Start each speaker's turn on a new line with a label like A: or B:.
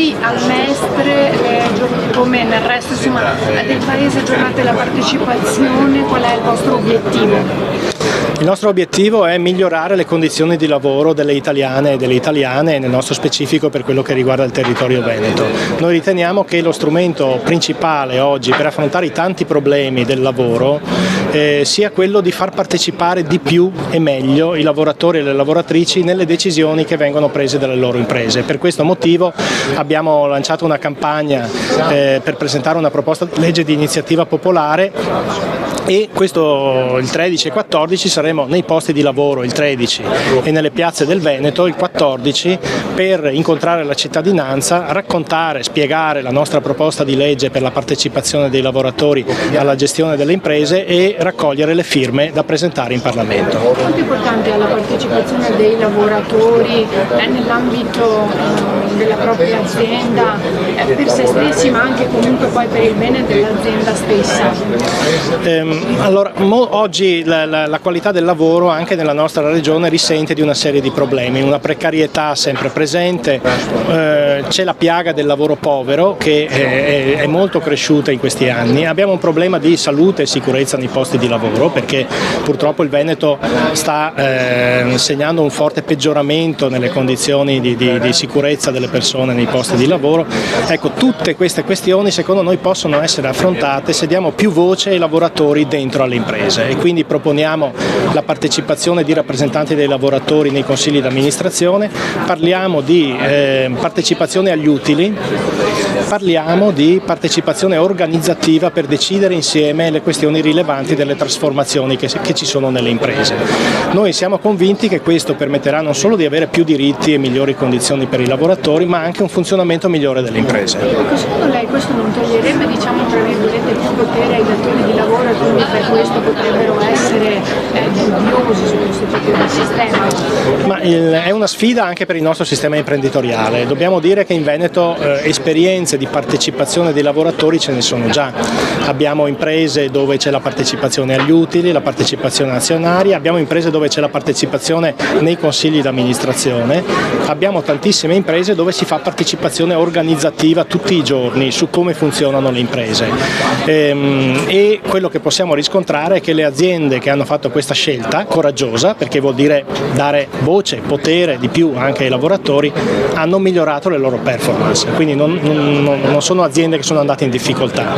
A: qui al Mestre, come nel resto insomma, del paese, aggiornate la partecipazione, qual è il vostro obiettivo?
B: Il nostro obiettivo è migliorare le condizioni di lavoro delle italiane e delle italiane, nel nostro specifico per quello che riguarda il territorio veneto. Noi riteniamo che lo strumento principale oggi per affrontare i tanti problemi del lavoro sia quello di far partecipare di più e meglio i lavoratori e le lavoratrici nelle decisioni che vengono prese dalle loro imprese. Per questo motivo abbiamo lanciato una campagna per presentare una proposta di legge di iniziativa popolare, e questo il 13 e 14 saremo nei posti di lavoro il 13 e nelle piazze del Veneto il 14 per incontrare la cittadinanza, raccontare, spiegare la nostra proposta di legge per la partecipazione dei lavoratori alla gestione delle imprese e raccogliere le firme da presentare in Parlamento.
A: Quanto importante è la partecipazione dei lavoratori nell'ambito della propria azienda per se stessi ma anche comunque poi per il bene dell'azienda stessa?
B: Allora, oggi la qualità del lavoro anche nella nostra regione risente di una serie di problemi, una precarietà sempre presente, c'è la piaga del lavoro povero che è molto cresciuta in questi anni, abbiamo un problema di salute e sicurezza nei posti di lavoro perché purtroppo il Veneto sta segnando un forte peggioramento nelle condizioni di sicurezza delle persone nei posti di lavoro. Ecco, tutte queste questioni secondo noi possono essere affrontate se diamo più voce ai lavoratori dentro alle imprese e quindi proponiamo la partecipazione di rappresentanti dei lavoratori nei consigli d'amministrazione, parliamo di partecipazione agli utili, parliamo di partecipazione organizzativa per decidere insieme le questioni rilevanti delle trasformazioni che ci sono nelle imprese. Noi siamo convinti che questo permetterà non solo di avere più diritti e migliori condizioni per i lavoratori ma anche un funzionamento migliore delle imprese.
A: Secondo lei questo non toglierebbe tra virgolette più potere ai datori di lavoro e quindi per questo potrebbero essere dubbiosi su questo tipo di sistema?
B: Ma è una sfida anche per il nostro sistema imprenditoriale. Dobbiamo dire che in Veneto esperienze di partecipazione dei lavoratori ce ne sono già. Abbiamo imprese dove c'è la partecipazione agli utili, la partecipazione azionaria, abbiamo imprese dove c'è la partecipazione nei consigli d'amministrazione, abbiamo tantissime imprese dove si fa partecipazione organizzativa tutti i giorni su come funzionano le imprese. E quello che possiamo riscontrare è che le aziende che hanno fatto questa scelta coraggiosa, perché vuol dire dare voce, potere di più anche ai lavoratori, hanno migliorato le loro performance, quindi non sono aziende che sono andate in difficoltà.